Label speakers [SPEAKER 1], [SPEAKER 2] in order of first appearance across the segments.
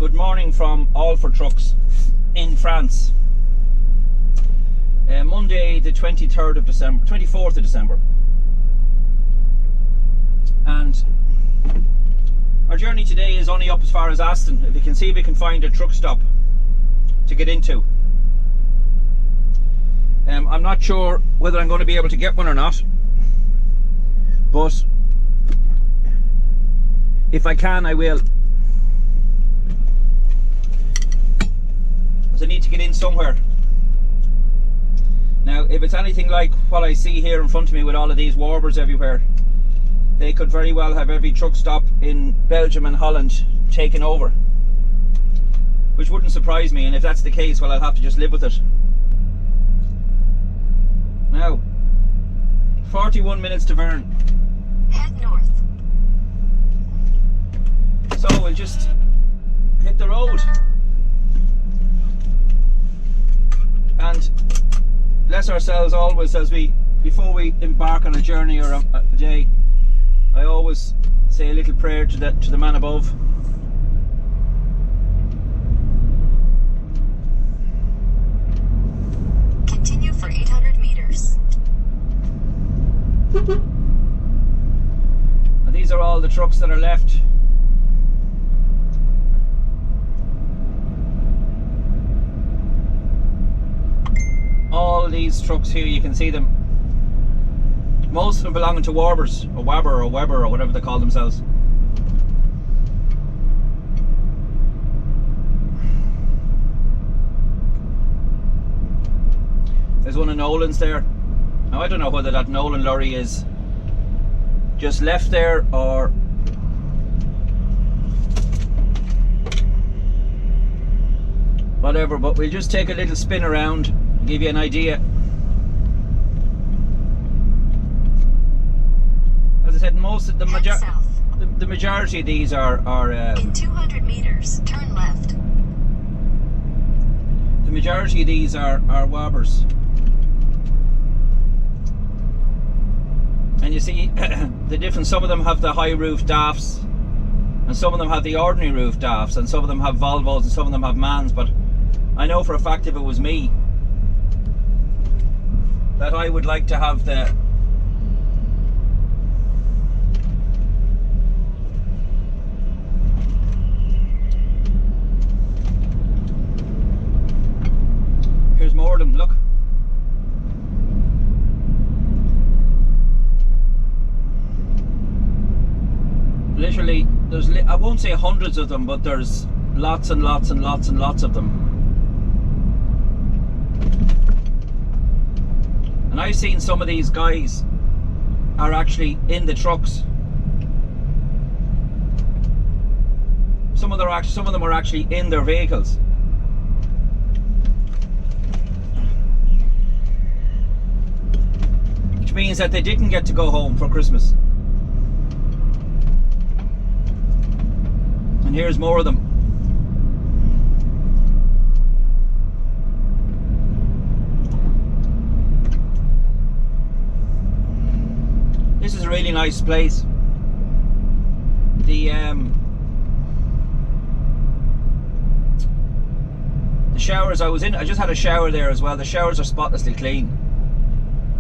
[SPEAKER 1] Good morning from All for Trucks in France. Monday the 23rd of December, 24th of December. And our journey today is only up as far as Asten. If you can see, we can find a truck stop to get into. I'm not sure whether I'm going to be able to get one or not, but if I can, I will. Because I need to get in somewhere. Now, if it's anything like what I see here in front of me with all of these warbers everywhere, they could very well have every truck stop in Belgium and Holland taken over. Which wouldn't surprise me, and if that's the case, well, I'll have to just live with it. Now, 41 minutes to Vern.
[SPEAKER 2] Head north.
[SPEAKER 1] So we'll just hit the road. And bless ourselves always before we embark on a journey or a day. I always say a little prayer to the man above.
[SPEAKER 2] Continue for 800 meters.
[SPEAKER 1] And these are all the trucks that are left. All these trucks here, you can see them. Most of them belonging to Warbers, or Weber, or whatever they call themselves. There's one of Nolan's there. Now I don't know whether that Nolan lorry is just left there or whatever, but we'll just take a little spin around and give you an idea. As I said, most of the majority of these are
[SPEAKER 2] in 200 meters, turn left.
[SPEAKER 1] The majority of these are Wabers. And you see the difference. Some of them have the high roof DAFs, and some of them have the ordinary roof DAFs, and some of them have Volvos, and some of them have MANs. But I know for a fact, if it was me, that I would like to have the here's more of them, look. Literally, there's, I won't say hundreds of them, but there's lots and lots and lots and lots of them. And I've seen some of these guys are actually in the trucks. Some of them are actually in their vehicles. Which means that they didn't get to go home for Christmas. And here's more of them. This is a really nice place. The showers I was in, I just had a shower there as well. The showers are spotlessly clean.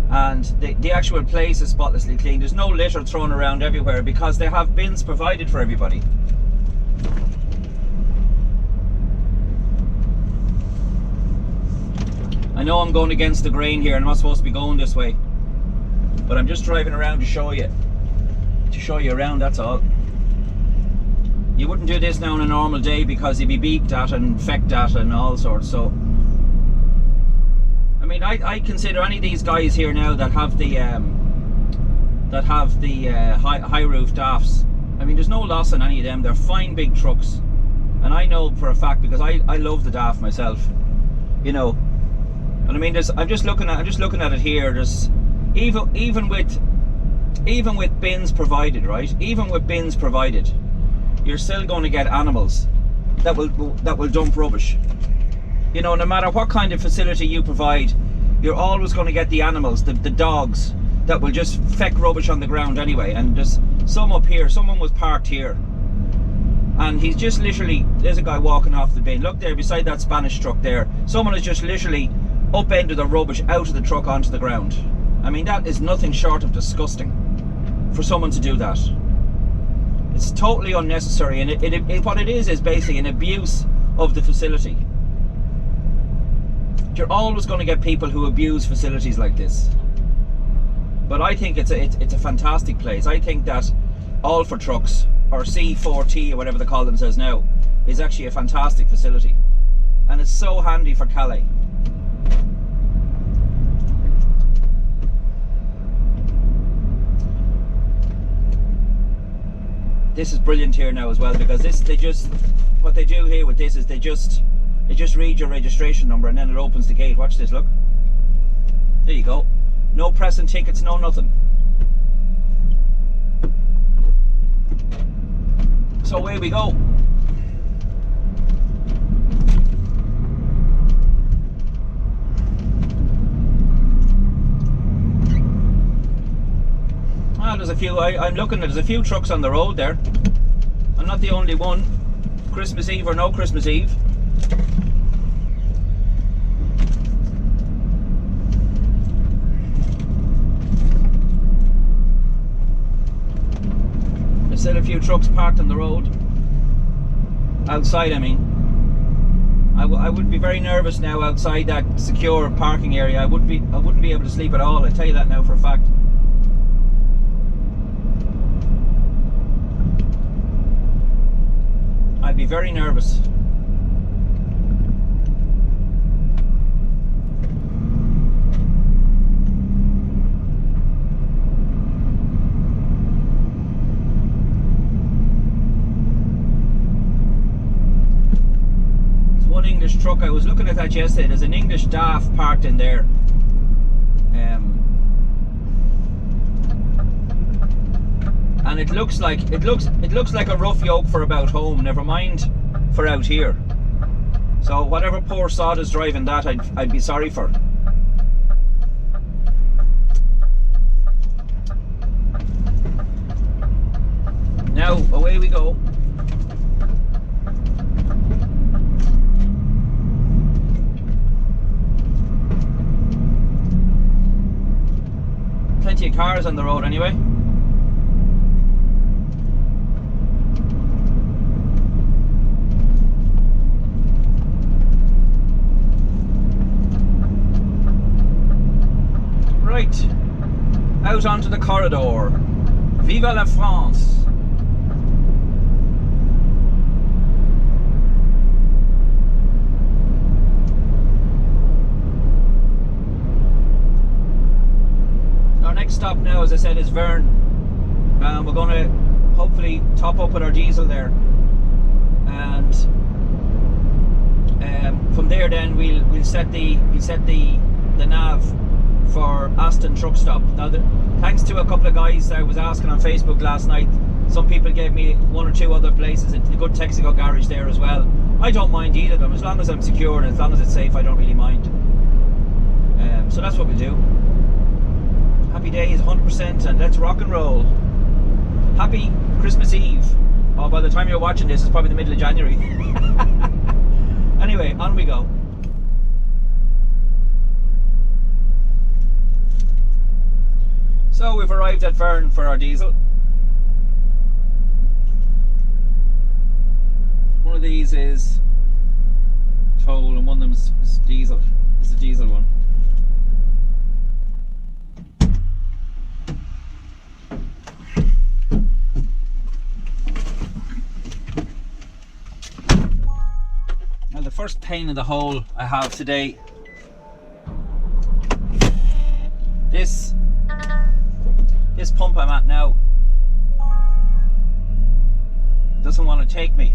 [SPEAKER 1] And the actual place is spotlessly clean. There's no litter thrown around everywhere because they have bins provided for everybody. I know I'm going against the grain here, I'm not supposed to be going this way, but I'm just driving around to show you around, that's all. You wouldn't do this now on a normal day because you'd be beeped at and fecked at and all sorts. So I mean, I consider any of these guys here now that have the high roof DAFs, I mean, there's no loss in any of them. They're fine big trucks, and I know for a fact because I love the DAF myself, you know. And I mean, I'm just looking at it here. There's even with bins provided, right? Even with bins provided, you're still going to get animals that will dump rubbish. You know, no matter what kind of facility you provide, you're always going to get the animals, the dogs, that will just feck rubbish on the ground anyway. And just some up here, someone was parked here. And he's just literally, there's a guy walking off the bin. Look there, beside that Spanish truck there. Someone has just literally upended the rubbish out of the truck onto the ground. I mean, that is nothing short of disgusting for someone to do that. It's totally unnecessary, and what it is basically an abuse of the facility. You're always going to get people who abuse facilities like this. But I think it's a fantastic place. I think that All for Trucks, or C4T, or whatever they call themselves now, is actually a fantastic facility. And it's so handy for Calais. This is brilliant here now as well, because what they do here with this is they just read your registration number and then it opens the gate. Watch this, look. There you go. No pressing tickets, no nothing. So away we go. Well, there's a few, I'm looking, there's a few trucks on the road there. I'm not the only one. Christmas Eve or no Christmas Eve. There's still a few trucks parked on the road. Outside, I mean. I would be very nervous now outside that secure parking area. I wouldn't be able to sleep at all, I tell you that now for a fact. I'd be very nervous. There's one English truck, I was looking at that yesterday, there's an English DAF parked in there. And it looks like a rough yoke for about home, never mind for out here. So whatever poor sod is driving that, I'd be sorry for. Now away we go. Plenty of cars on the road anyway. Right, out onto the corridor. Viva la France! Our next stop now, as I said, is Vern. We're going to hopefully top up with our diesel there, and from there then we'll set the nav for Asten Truckstop. Now, thanks to a couple of guys I was asking on Facebook last night, some people gave me one or two other places. It's a good Texaco garage there as well. I don't mind either of them, as long as I'm secure and as long as it's safe, I don't really mind. So that's what we'll do. Happy days, 100%, and let's rock and roll. Happy Christmas Eve. Oh, by the time you're watching this, it's probably the middle of January. Anyway, on we go. So we've arrived at Vern for our diesel. One of these is toll and one of them is diesel. It's the diesel one. Now the first pain in the hole I have today, this pump I'm at now doesn't want to take me.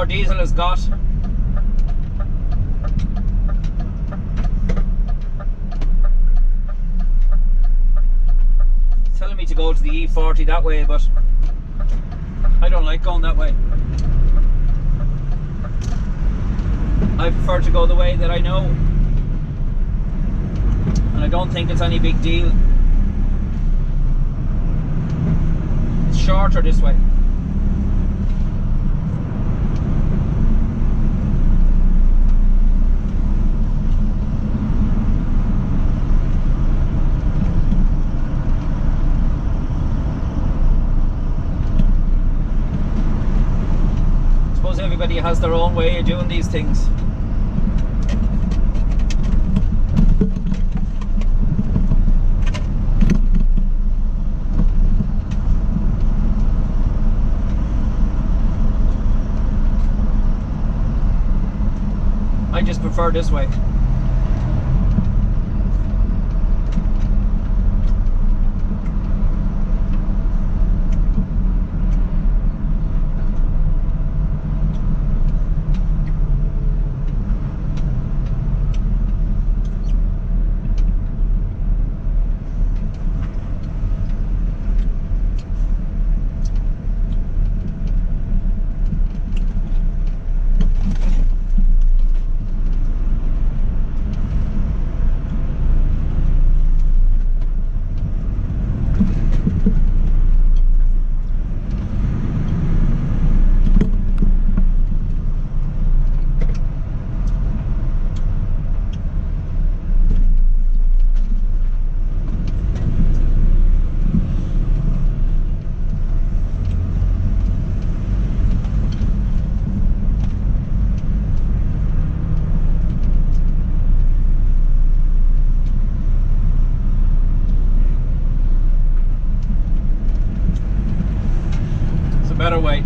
[SPEAKER 1] more diesel has got. It's telling me to go to the E40 that way, but I don't like going that way. I prefer to go the way that I know, and I don't think it's any big deal. It's shorter this way. I suppose everybody has their own way of doing these things. I just prefer this way. Better way.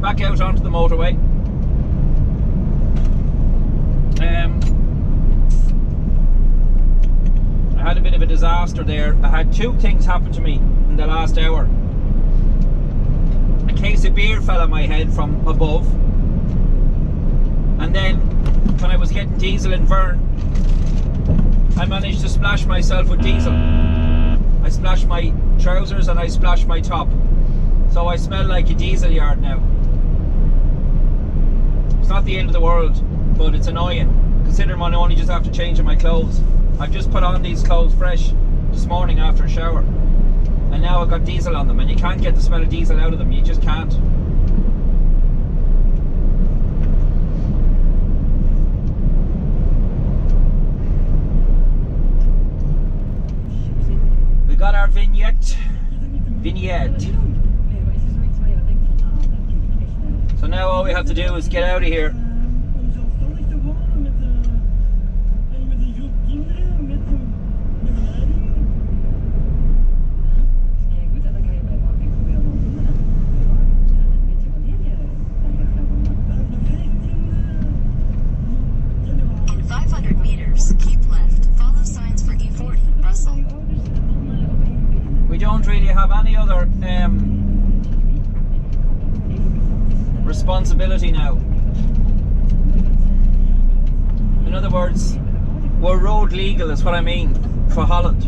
[SPEAKER 1] Back out onto the motorway. I had a bit of a disaster there. I had two things happen to me in the last hour. A case of beer fell on my head from above, and then when I was getting diesel in Vern, I managed to splash myself with diesel. I splashed my trousers and I splashed my top. So I smell like a diesel yard now. It's not the end of the world, but it's annoying, considering I only just have to change my clothes. I've just put on these clothes fresh this morning after a shower, and now I've got diesel on them, and you can't get the smell of diesel out of them. You just can't. We got our vignette. So now all we have to do is get out of here.
[SPEAKER 2] In 500 meters, keep left. Follow signs for E40, Brussels.
[SPEAKER 1] We don't really have any other responsibility now. In other words, we're road legal is what I mean for Holland.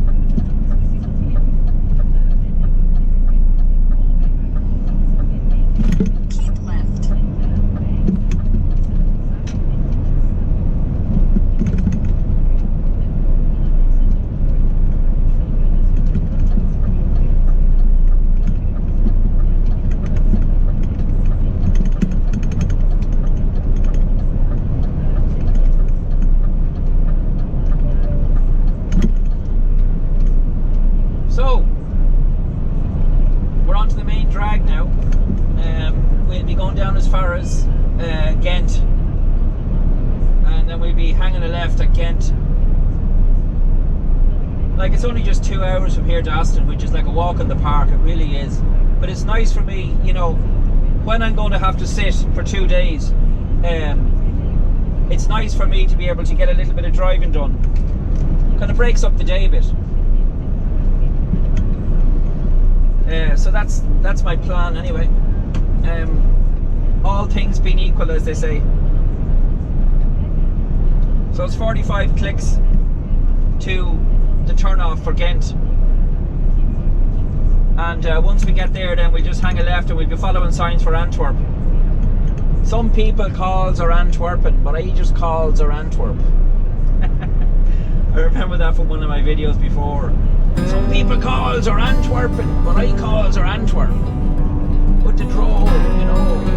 [SPEAKER 1] like it's only just 2 hours from here to Asten, which is like a walk in the park. It really is. But it's nice for me, you know, when I'm going to have to sit for 2 days. It's nice for me to be able to get a little bit of driving done. Kind of breaks up the day a bit. So that's my plan anyway. All things being equal, as they say. So it's 45 clicks to the turn off for Ghent. And once we get there, then we just hang a left and we'll be following signs for Antwerp. Some people calls are Antwerpen, but I just calls are Antwerp. I remember that from one of my videos before. Some people calls are Antwerpen, but I calls are Antwerp. With the draw, you know.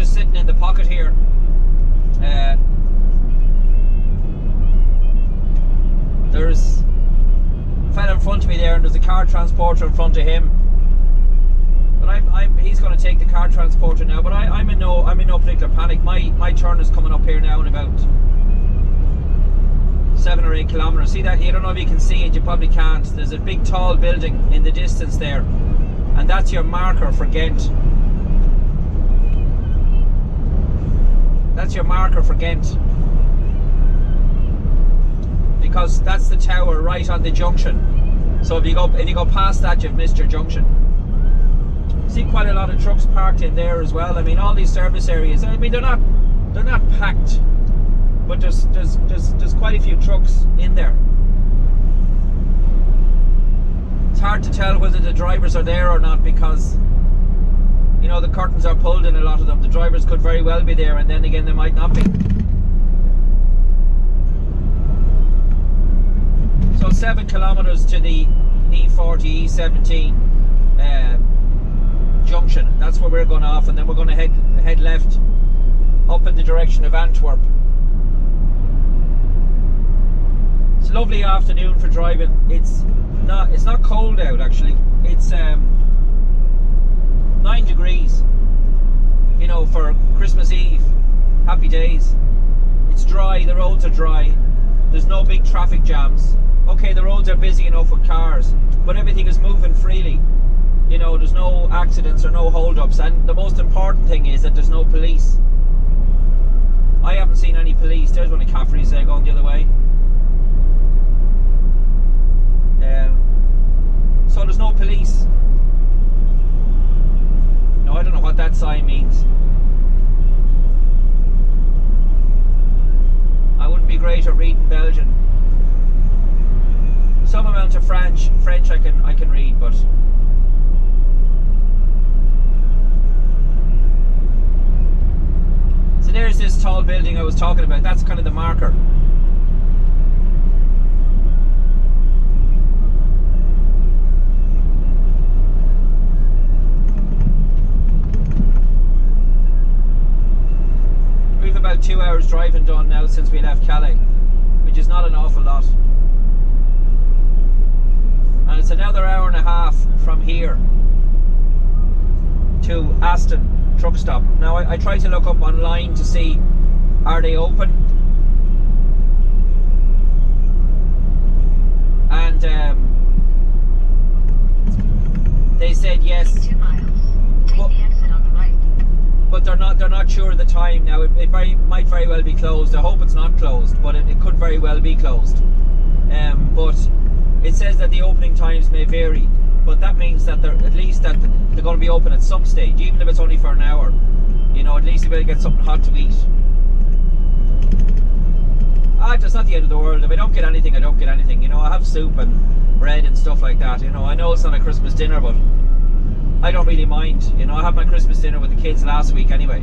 [SPEAKER 1] Sitting in the pocket here. There's a fella in front of me there, and there's a car transporter in front of him. But he's going to take the car transporter now. But I'm in no particular panic. My turn is coming up here now in about 7 or 8 kilometers. See that? I don't know if you can see it. You probably can't. There's a big tall building in the distance there, and that's your marker for Ghent. That's your marker for Ghent, because that's the tower right on the junction. So if you go past that, you've missed your junction. See quite a lot of trucks parked in there as well. I mean, all these service areas. I mean, they're not packed, but there's quite a few trucks in there. It's hard to tell whether the drivers are there or not, because you know, the curtains are pulled in a lot of them. The drivers could very well be there, and then again they might not be. So 7 kilometers to the E40, E17 junction. That's where we're going off, and then we're going to head left up in the direction of Antwerp. It's a lovely afternoon for driving. It's not cold out actually. It's 9 degrees. for Christmas Eve. Happy days. It's dry, the roads are dry. There's no big traffic jams. Okay, the roads are busy enough with cars, but everything is moving freely. You know, there's no accidents or no hold-ups, and the most important thing is that there's no police. I haven't seen any police. There's one of Caffrey's there going the other way. So there's no police. No, I don't know what that sign means. I wouldn't be great at reading Belgian. Some amount of French I can read, but so there's this tall building I was talking about. That's kind of the marker. We've about 2 hours driving done now since we left Calais, which is not an awful lot. And it's another hour and a half from here to Asten Truckstop. Now I tried to look up online to see, are they open? And they said yes.
[SPEAKER 2] 2 miles. Take the exit on the right.
[SPEAKER 1] But they're not sure of the time now. It might very well be closed. I hope it's not closed, but it could very well be closed. But it says that the opening times may vary, but that means that they're going to be open at some stage, even if it's only for an hour. You know, at least you better get something hot to eat. It's not the end of the world. If I don't get anything, I don't get anything. You know, I have soup and bread and stuff like that. You know, I know it's not a Christmas dinner, but I don't really mind. You know, I had my Christmas dinner with the kids last week anyway.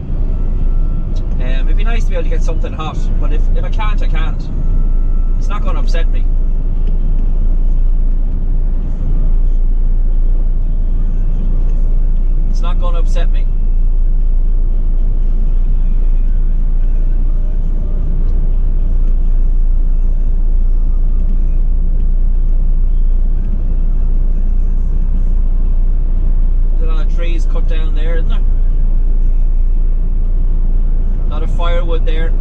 [SPEAKER 1] It'd be nice to be able to get something hot, but if I can't, I can't. It's not going to upset me. It's not going to upset me. There's a lot of trees cut down there, isn't there? A lot of firewood there.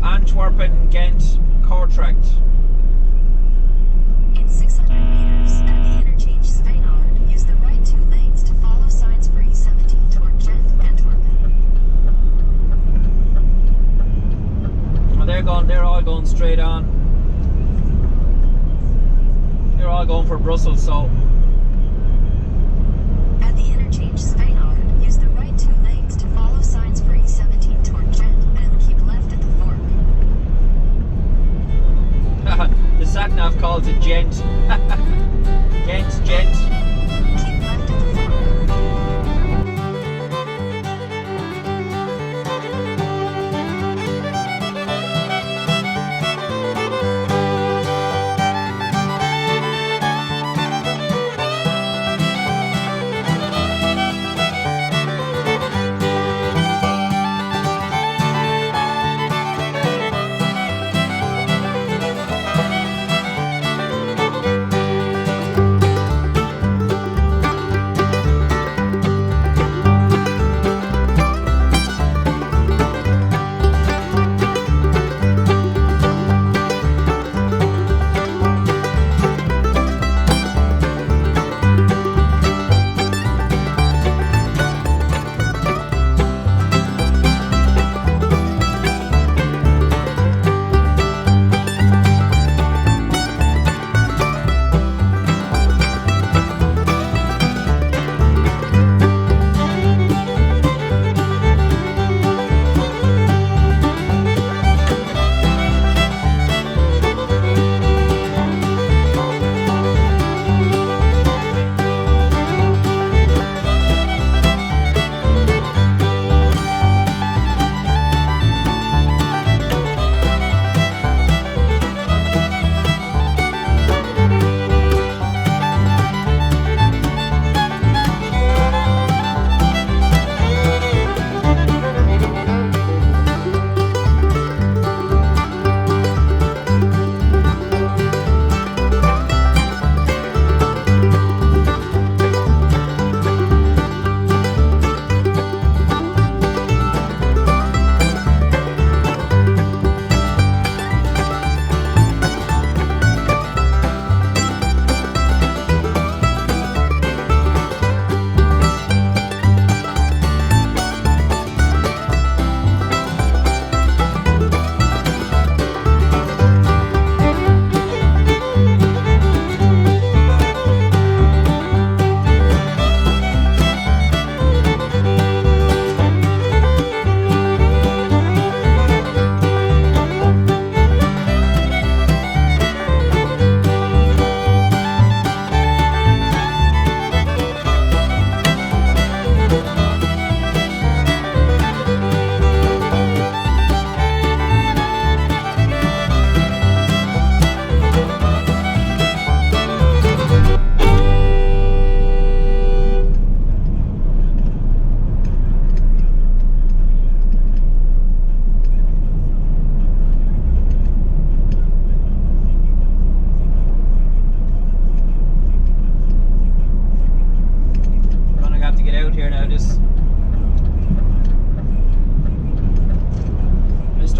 [SPEAKER 1] Antwerpen, Ghent, Kortrijk.
[SPEAKER 2] In 600 meters, at the interchange Spainard, use the right 2 lanes to follow signs for E17 toward Ghent, Antwerpen.
[SPEAKER 1] Well, they're all going straight on. They're all going for Brussels, so.
[SPEAKER 2] At the interchange Spainard, use the right 2 lanes to follow signs for E17 toward Ghent and keep left at the fork.
[SPEAKER 1] The sat-nav calls it Gent. Gent, Gent.
[SPEAKER 2] Keep left at the fork.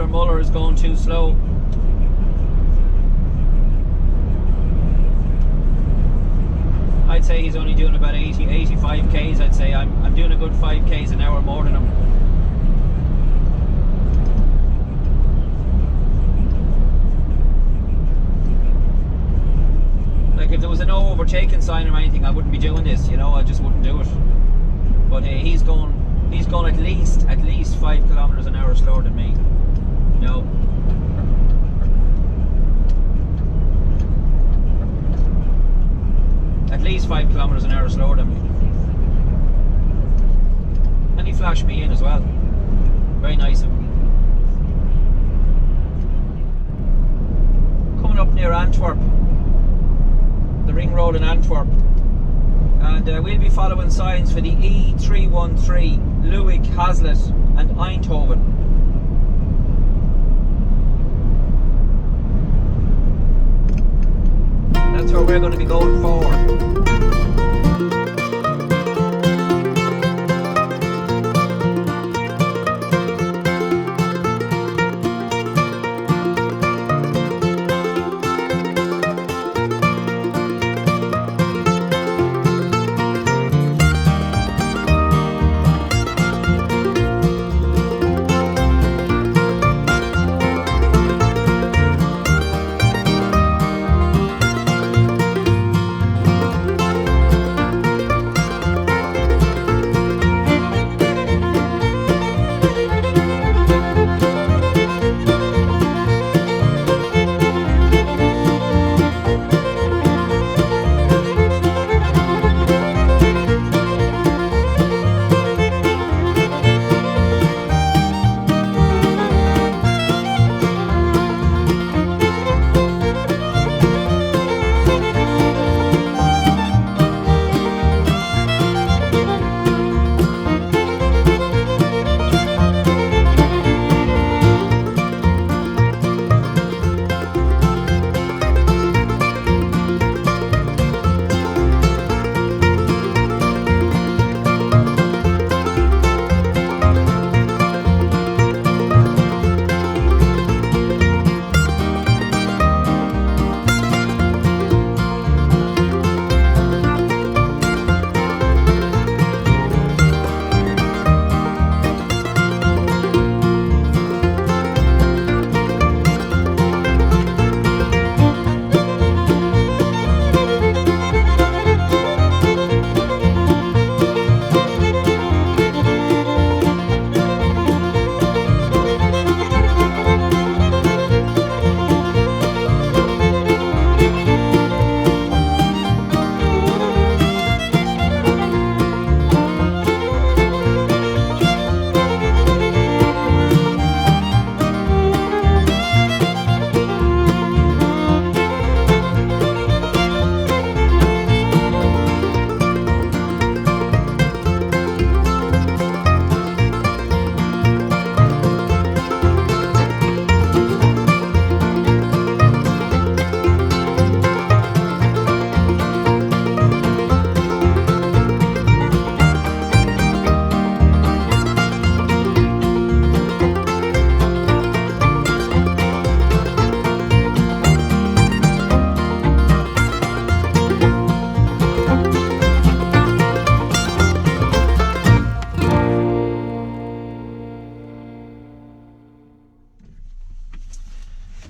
[SPEAKER 1] Muller is going too slow. I'd say he's only doing about 85 k's. I'd say I'm doing a good 5 k's an hour more than him. Like if there was a no overtaking sign or anything, I wouldn't be doing this. You know, I just wouldn't do it. But he's going at least 5 kilometers an hour slower than me. You know. At least 5 kilometers an hour slower than me. And he flashed me in as well. Very nice of him. Coming up near Antwerp, the ring road in Antwerp, and we'll be following signs for the E313 Leeuwik, Hazlitt and Eindhoven. That's where we're going to be going forward.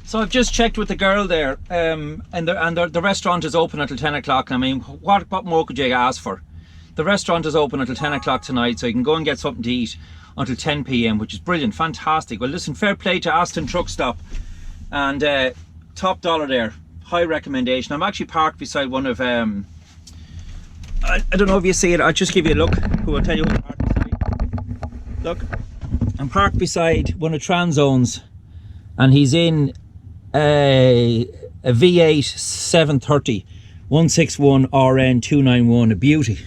[SPEAKER 1] So I've just checked with the girl there, and the restaurant is open until 10 o'clock. I mean, what more could you ask for? The restaurant is open until 10 o'clock tonight, so you can go and get something to eat until 10 p.m, which is brilliant, fantastic. Well, listen, fair play to Asten Truckstop, and top dollar there, high recommendation. I'm actually parked beside one of, I don't know if you see it, I'll just give you a look, who will tell you who I'm parked beside. Look, I'm parked beside one of Transone's, and he's in a V8 730 161 RN 291, a beauty.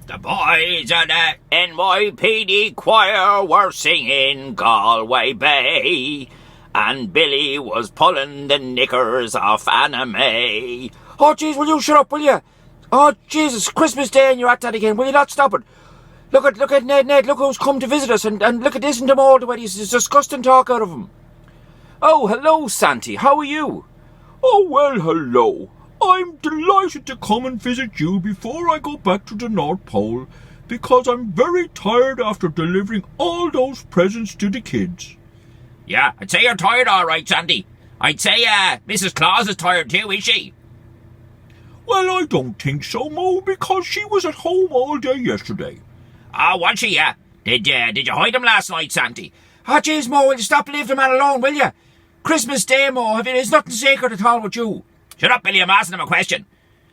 [SPEAKER 3] The boys of the NYPD choir were singing Galway Bay, and Billy was pulling the knickers off Anna May. Oh jeez, will you shut up, will you? Oh Jesus, Christmas Day and you're at that again, will you not stop it? Look at Ned, look who's come to visit us, and look at this in the mold, the way he's disgusting talk out of him. Oh, hello, Santy, how are you?
[SPEAKER 4] Oh, well, hello. I'm delighted to come and visit you before I go back to the North Pole, because I'm very tired after delivering all those presents to the kids.
[SPEAKER 3] Yeah, I'd say you're tired all right, Sandy. I'd say Mrs. Claus is tired too, is she?
[SPEAKER 4] Well, I don't think so, Mo, because she was at home all day yesterday.
[SPEAKER 3] Oh, was she, yeah? Did you hide him last night, Santy? Oh, jeez, Mo, will you stop leaving the man alone, will you? Christmas Day, Mo, there's nothing sacred at all with you. Shut up, Billy, I'm asking him a question.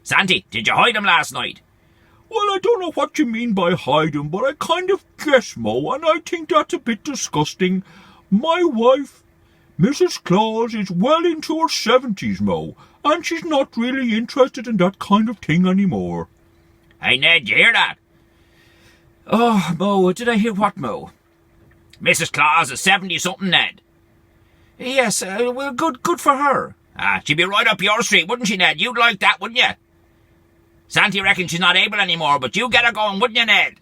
[SPEAKER 3] Santy, did you hide him last night?
[SPEAKER 4] Well, I don't know what you mean by hide him, but I kind of guess, Mo, and I think that's a bit disgusting. My wife, Mrs. Claus, is well into her 70s, Mo, and she's not really interested in that kind of thing anymore.
[SPEAKER 3] Hey, Ned, you hear that? Oh, Mo, did I hear what, Mo? Mrs. Claus is 70-something, Ned. Yes, well, good for her. She'd be right up your street, wouldn't she, Ned? You'd like that, wouldn't you? Santy reckons she's not able anymore, but you get her going, wouldn't you, Ned?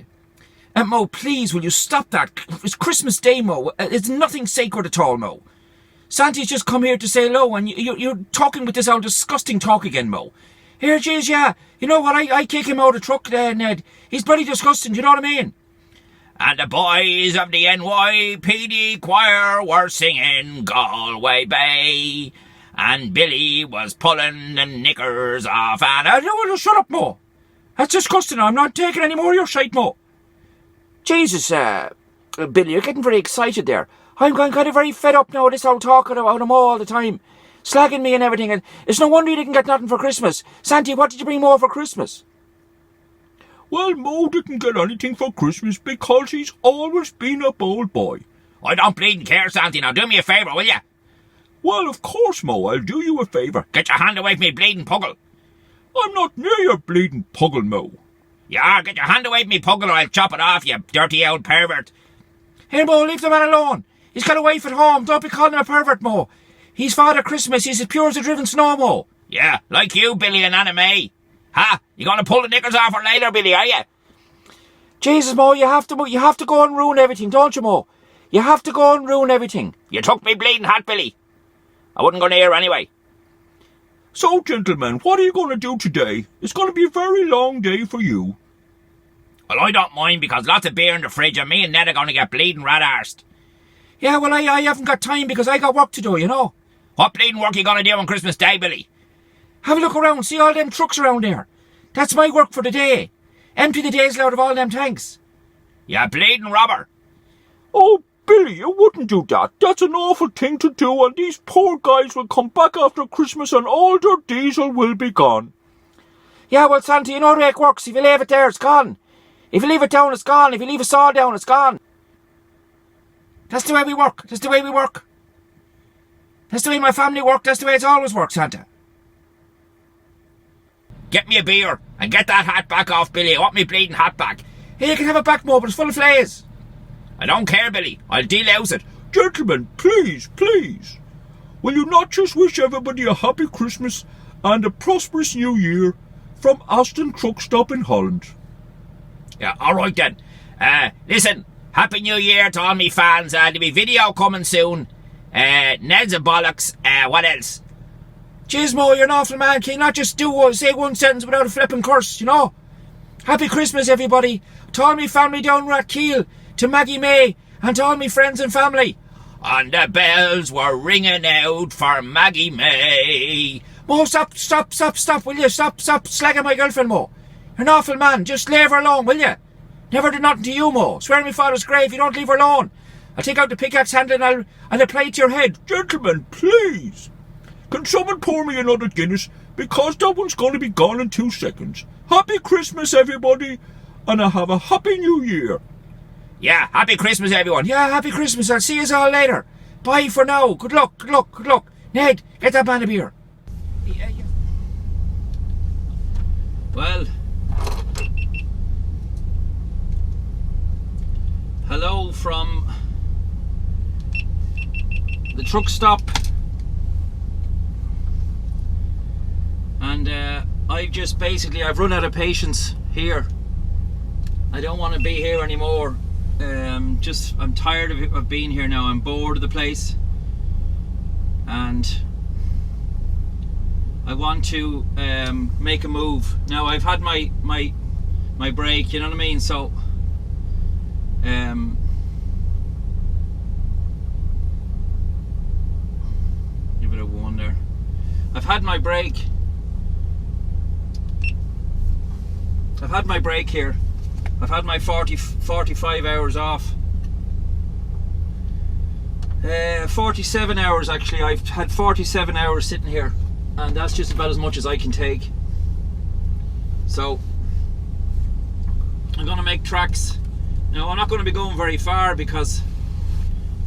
[SPEAKER 3] Mo, please, will you stop that? It's Christmas Day, Mo. It's nothing sacred at all, Mo. Santy's just come here to say hello, and you're talking with this old disgusting talk again, Mo. Here, jeez, yeah. You know what? I kick him out of the truck there, Ned. He's bloody disgusting, do you know what I mean? And the boys of the NYPD choir were singing Galway Bay, and Billy was pulling the knickers off, and... shut up, Mo. That's disgusting. I'm not taking any more of your shite, Mo. Jesus, Billy, you're getting very excited there. I'm going kind of very fed up now, this old talking about him all the time. Slagging me and everything, and it's no wonder you didn't get nothing for Christmas. Santy, what did you bring more for Christmas?
[SPEAKER 4] Well, Mo didn't get anything for Christmas because he's always been a bold boy.
[SPEAKER 3] I don't bleeding care, Santy. Now do me a favour, will you?
[SPEAKER 4] Well, of course, Mo, I'll do you a favour.
[SPEAKER 3] Get your hand away from me, bleeding puggle.
[SPEAKER 4] I'm not near your bleeding puggle, Mo.
[SPEAKER 3] Yeah, get your hand away from me, puggle, or I'll chop it off, you dirty old pervert. Here, Mo, leave the man alone. He's got a wife at home. Don't be calling him a pervert, Mo. He's Father Christmas. He's as pure as a driven snow, Mo. Yeah, like you, Billy and Anna May. Ha! You gonna pull the knickers off her later, Billy, are you? Jesus, Mo, you have to go and ruin everything, don't you, Mo? You have to go and ruin everything. You took me bleeding hat, Billy. I wouldn't go near anyway.
[SPEAKER 4] So, gentlemen, what are you going to do today? It's going to be a very long day for you.
[SPEAKER 3] Well, I don't mind because lots of beer in the fridge and me and Ned are going to get bleeding rat-arsed. Yeah, well, I haven't got time because I got work to do, you know. What bleeding work are you going to do on Christmas Day, Billy? Have a look around, see all them trucks around there. That's my work for the day. Empty the diesel out of all them tanks. You bleeding robber.
[SPEAKER 4] Oh, Billy, you wouldn't do that. That's an awful thing to do, and these poor guys will come back after Christmas and all their diesel will be gone.
[SPEAKER 3] Yeah, well, Santa, you know the way it works. If you leave it there, it's gone. If you leave it down, it's gone. If you leave a saw down, it's gone. That's the way we work. That's the way we work. That's the way my family work. That's the way it's always worked, Santa. Get me a beer and get that hat back off, Billy. I want me bleeding hat back. Hey, you can have it back, Mo, but it's full of flays. I don't care, Billy. I'll delouse it.
[SPEAKER 4] Gentlemen, please, please. Will you not just wish everybody a happy Christmas and a prosperous New Year from Asten Truckstop in Holland?
[SPEAKER 3] Yeah, all right then. Listen, Happy New Year to all me fans. There'll be video coming soon. Ned's a bollocks. What else? Jeez, Mo, you're an awful man. Can you not just say one sentence without a flipping curse, you know? Happy Christmas, everybody. To all me family down Rathkeil, to Maggie May, and to all me friends and family. And the bells were ringing out for Maggie May. Mo, stop, will you? Stop slagging my girlfriend, Mo. You're an awful man. Just leave her alone, will you? Never did nothing to you, Mo. Swear on my father's grave you don't leave her alone. I'll take out the pickaxe handle and I'll apply it to your head.
[SPEAKER 4] Gentlemen, please. Can someone pour me another Guinness? Because that one's going to be gone in 2 seconds. Happy Christmas, everybody. And I have a Happy New Year.
[SPEAKER 3] Yeah, Happy Christmas, everyone. Yeah, Happy Christmas. I'll see you all later. Bye for now. Good luck. Ned, get that man a beer. Yeah.
[SPEAKER 1] Well, hello from the truck stop, and I've run out of patience here. I don't want to be here anymore. I'm tired of being here now. I'm bored of the place, and I want to make a move. Now I've had my break, you know what I mean? So give it a one there. I've had my break. I've had my break here. I've had my 45 hours off. 47 hours actually. I've had 47 hours sitting here, and that's just about as much as I can take. So I'm gonna make tracks. Now I'm not going to be going very far because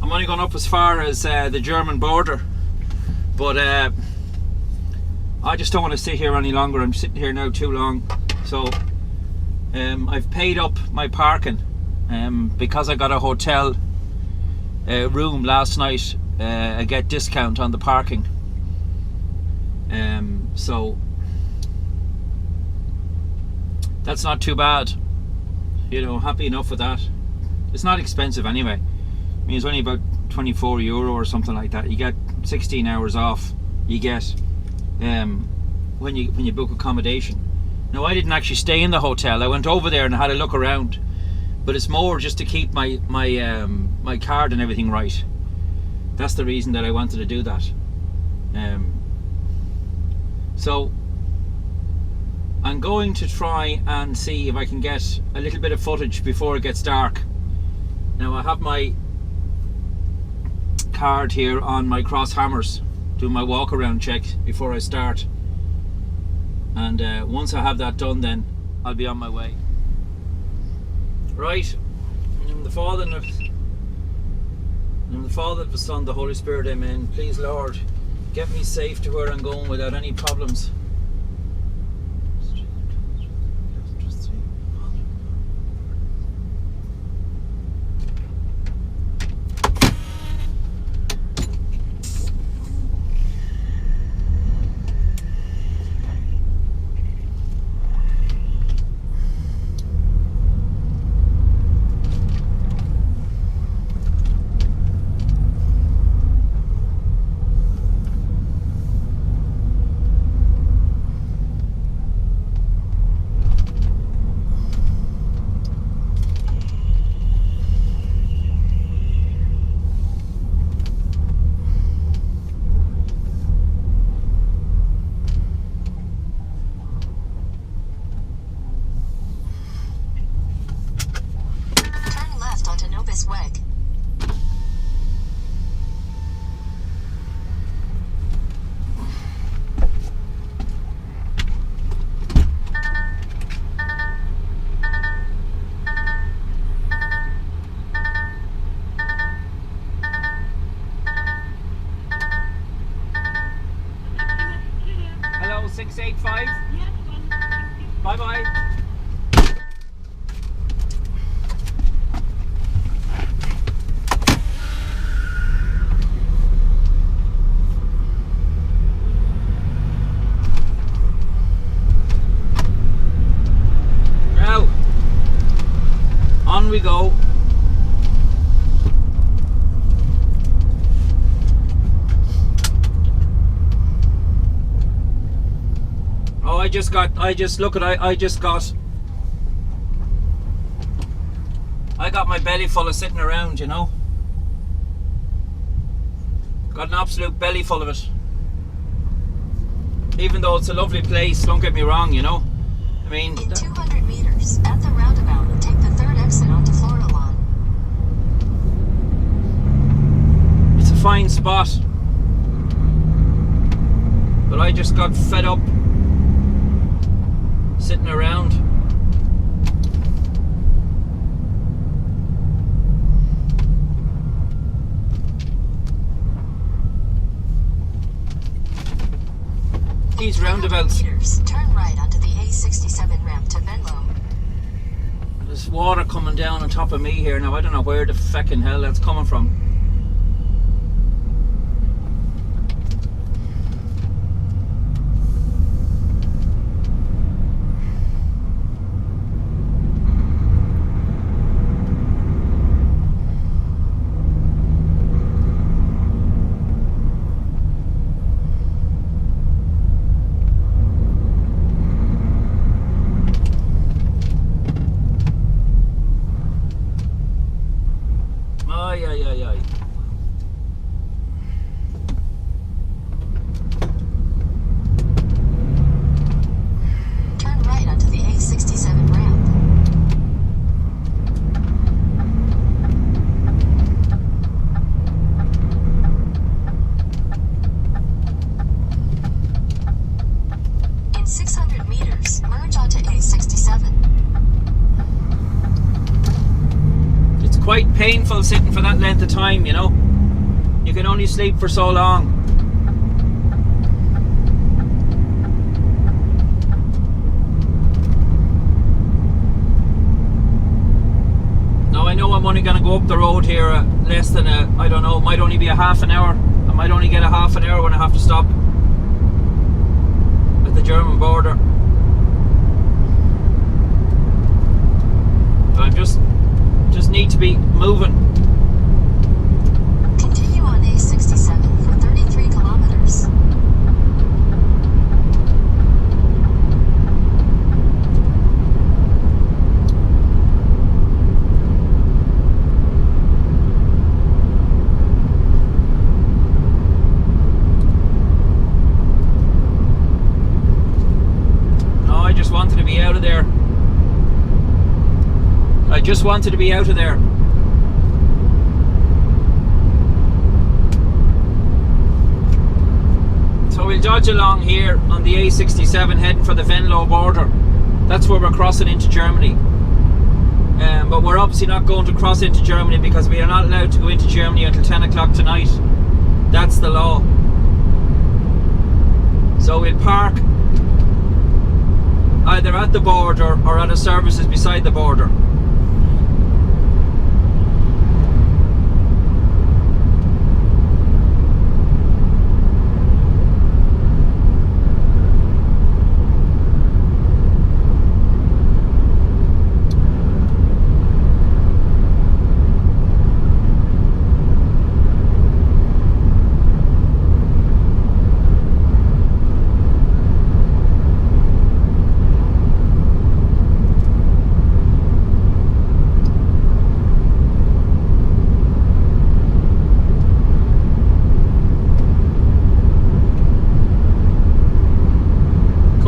[SPEAKER 1] I'm only going up as far as the German border, but I just don't want to sit here any longer. I'm sitting here now too long. So I've paid up my parking because I got a hotel room last night. I get discount on the parking, so that's not too bad. You know, happy enough with that. It's not expensive anyway. I mean, it's only about €24 or something like that. You get 16 hours off. You get when you book accommodation. Now, I didn't actually stay in the hotel. I went over there and had a look around, but it's more just to keep my card and everything right. That's the reason that I wanted to do that. So I'm going to try and see if I can get a little bit of footage before it gets dark. Now I have my card here on my cross hammers, doing my walk around check before I start, and once I have that done, then I'll be on my way. Right, in the Father and the Son, the Holy Spirit, amen. Please Lord, get me safe to where I'm going without any problems.
[SPEAKER 2] Weg.
[SPEAKER 1] Hello, 685. Bye bye. On we go. Oh, I just got my belly full of sitting around, you know. Got an absolute belly full of it. Even though it's a lovely place, don't get me wrong, you know. I mean,
[SPEAKER 2] in 200 meters at the roundabout, take the third exit onto Florida Lawn.
[SPEAKER 1] It's a fine spot, but I just got fed up sitting around. These roundabouts.
[SPEAKER 2] Meters, turn right onto the A67 ramp to Venlo.
[SPEAKER 1] There's water coming down on top of me here now. I don't know where the feckin' hell that's coming from. Ay, ay, ay, ay.
[SPEAKER 2] Turn right onto the A67 ramp. In 600 meters, merge onto A67.
[SPEAKER 1] It's quite painful sitting for that length of time, you know. You can only sleep for so long. Now I know I'm only going to go up the road here less than I don't know, might only be a half an hour. I might only get a half an hour when I have to stop at the German border. But I'm just need to be moving.
[SPEAKER 2] Continue on A67 for 33 kilometers.
[SPEAKER 1] No, I just wanted to be out of there. I just wanted to be out of there. So we'll dodge along here on the A67 heading for the Venlo border. That's where we're crossing into Germany. But we're obviously not going to cross into Germany because we are not allowed to go into Germany until 10 o'clock tonight. That's the law. So we'll park either at the border or at a services beside the border.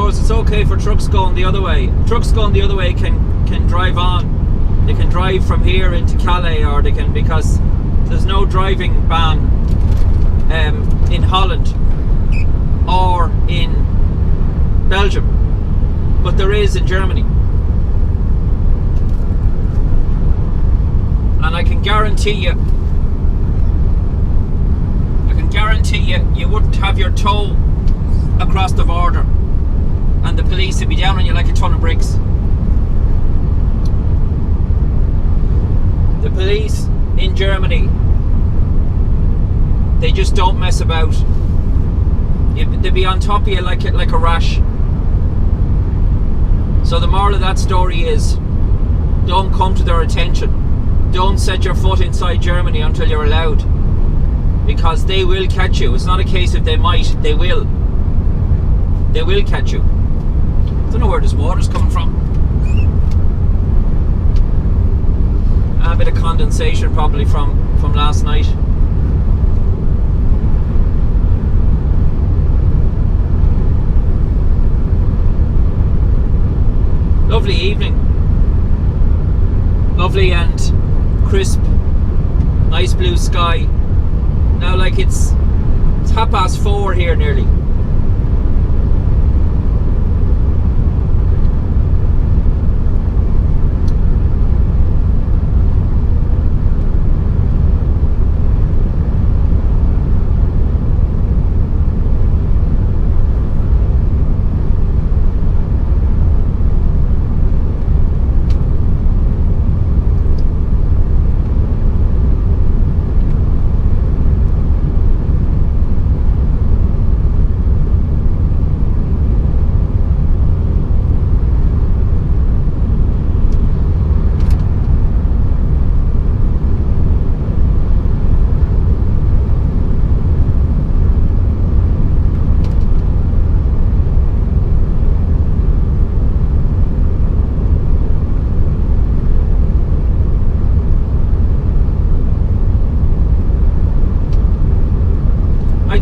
[SPEAKER 1] It's okay for trucks going the other way. Trucks going the other way can drive on. They can drive from here into Calais, or they can, because there's no driving ban in Holland or in Belgium, but there is in Germany. And I can guarantee you, you wouldn't have your toe across the border and the police would be down on you like a ton of bricks. The police in Germany, they just don't mess about. They'll be on top of you like a rash. So the moral of that story is, don't come to their attention. Don't set your foot inside Germany until you're allowed, because they will catch you. It's not a case of they might, they will. They will catch you. I don't know where this water's coming from. A bit of condensation probably from last night. Lovely evening. Lovely and crisp. Nice blue sky. Now like it's 4:30 here nearly.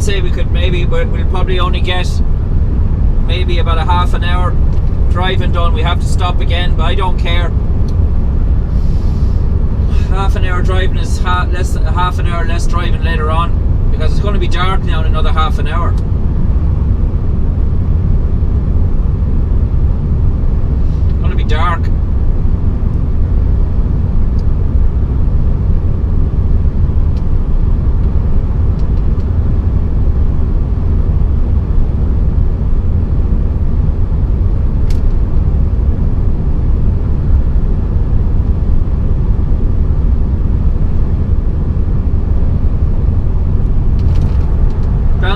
[SPEAKER 1] I'd say we'll probably only get maybe about a half an hour driving done. We have to stop again, but I don't care. Half an hour driving is half an hour less driving later on, because it's going to be dark now in another half an hour. It's going to be dark.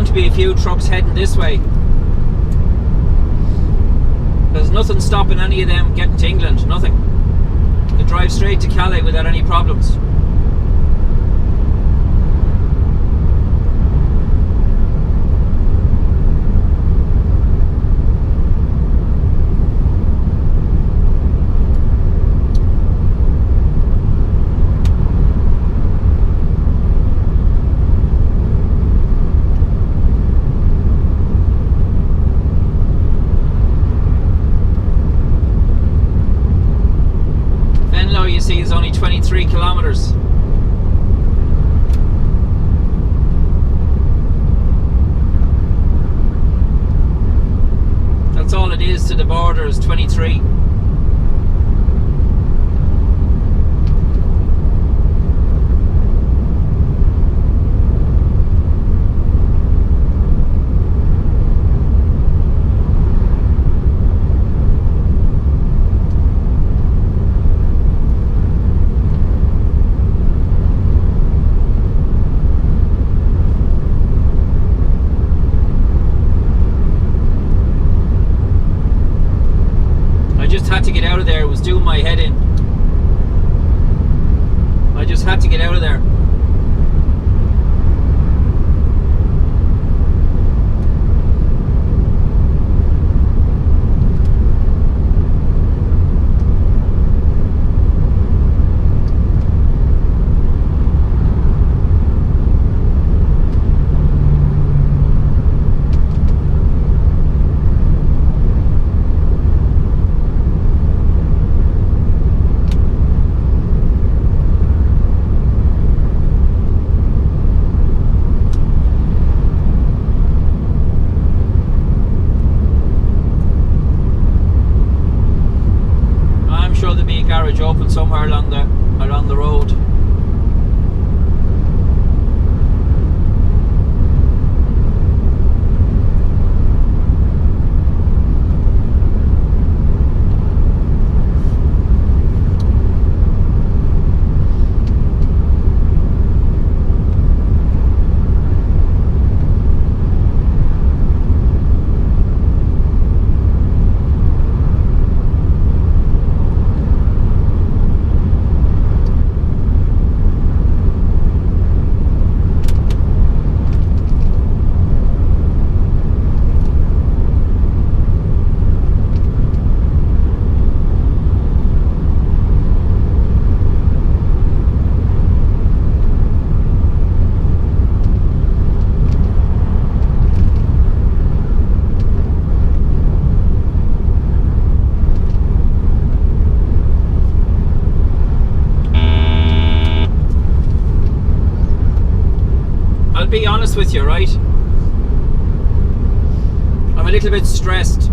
[SPEAKER 1] To be a few trucks heading this way. There's nothing stopping any of them getting to England, nothing. You can drive straight to Calais without any problems. You see is only 23 kilometers. That's all it is to the border, is 23. Had to get out of there. It was doing my head in. I just had to get out of there. Garage open somewhere along the road. I'll be honest with you, right? I'm a little bit stressed.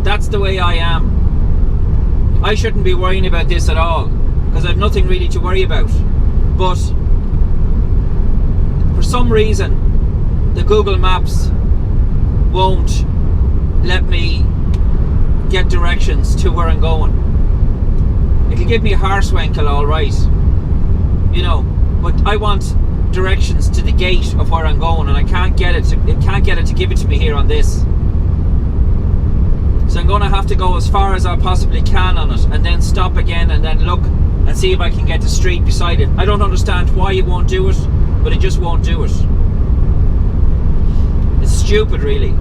[SPEAKER 1] That's the way I am. I shouldn't be worrying about this at all, because I've nothing really to worry about. But for some reason, the Google Maps won't let me get directions to where I'm going. It'll give me a horsewinkle, all right, you know, but I want directions to the gate of where I'm going, and I can't get it to give it to me here on this. So I'm going to have to go as far as I possibly can on it, and then stop again, and then look and see if I can get the street beside it. I don't understand why it won't do it, but it just won't do it. It's stupid, really.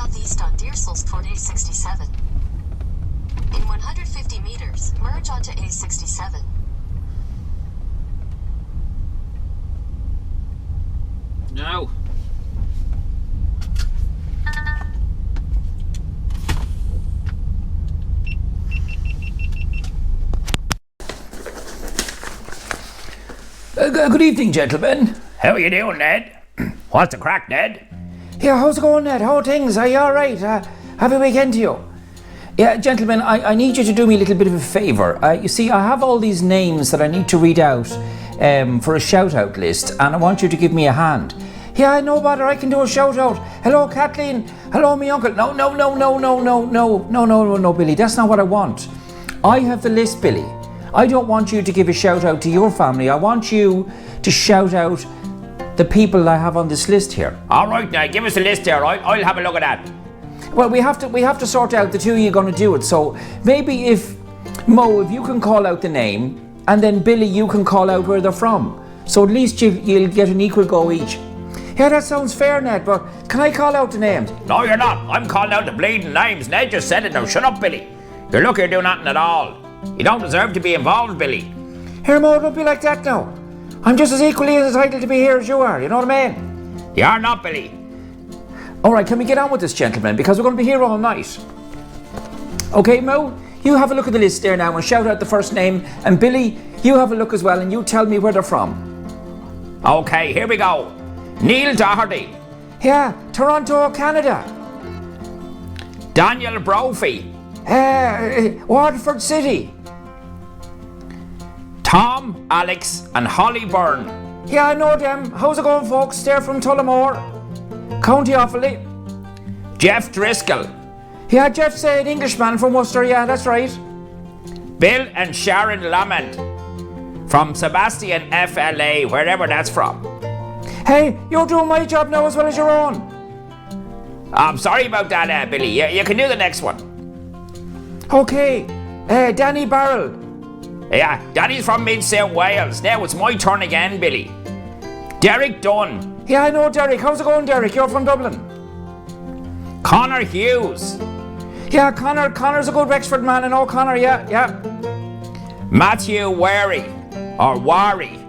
[SPEAKER 2] southeast on Deersals toward A67. In 150 meters, merge onto A67.
[SPEAKER 3] No.
[SPEAKER 5] Good evening, gentlemen.
[SPEAKER 3] How are you doing, Ned? What's the crack, Ned?
[SPEAKER 5] Yeah, how's it going, Ned? How are things? Are you alright? Happy weekend to you. Yeah, gentlemen, I need you to do me a little bit of a favour. You see, I have all these names that I need to read out for a shout-out list, and I want you to give me a hand. Yeah, no bother, I can do a shout-out. Hello, Kathleen. Hello, me uncle. No, Billy, that's not what I want. I have the list, Billy. I don't want you to give a shout-out to your family. I want you to shout out the people I have on this list here.
[SPEAKER 3] All right, now give us the list there. I'll have a look at that.
[SPEAKER 5] Well, we have to sort out the two of you going to do it. So maybe if Mo, if you can call out the name, and then Billy, you can call out where they're from. So at least you'll get an equal go each. Yeah, that sounds fair, Ned. But can I call out the names?
[SPEAKER 3] No, you're not. I'm calling out the bleeding names. Ned just said it now. Shut up, Billy. You're lucky you're doing nothing at all. You don't deserve to be involved, Billy.
[SPEAKER 5] Here, Mo, don't be like that now. I'm just as equally entitled to be here as you are. You know what I mean?
[SPEAKER 3] You're not, Billy.
[SPEAKER 5] All right, can we get on with this, gentlemen? Because we're going to be here all night. Okay, Mo, you have a look at the list there now and shout out the first name. And Billy, you have a look as well and you tell me where they're from.
[SPEAKER 3] Okay, here we go. Neil Doherty.
[SPEAKER 5] Yeah, Toronto, Canada.
[SPEAKER 3] Daniel Brophy.
[SPEAKER 5] Waterford City.
[SPEAKER 3] Tom, Alex and Holly Byrne.
[SPEAKER 5] Yeah, I know them. How's it going, folks? They're from Tullamore, County Offaly.
[SPEAKER 3] Jeff Driscoll.
[SPEAKER 5] Yeah, Jeff's an Englishman from Worcester. Yeah, that's right.
[SPEAKER 3] Bill and Sharon Lamont from Sebastian FLA, wherever that's from.
[SPEAKER 5] Hey, you're doing my job now as well as your own.
[SPEAKER 3] I'm sorry about that, Billy. You can do the next one.
[SPEAKER 5] Okay, Danny Barrell.
[SPEAKER 3] Yeah, Danny's from Mid-South Wales. Now it's my turn again, Billy. Derek Dunn.
[SPEAKER 5] Yeah, I know Derek. How's it going, Derek? You're from Dublin.
[SPEAKER 3] Connor Hughes.
[SPEAKER 5] Yeah, Connor's a good Wexford man. I know Connor, yeah.
[SPEAKER 3] Matthew Wary. Or Wary.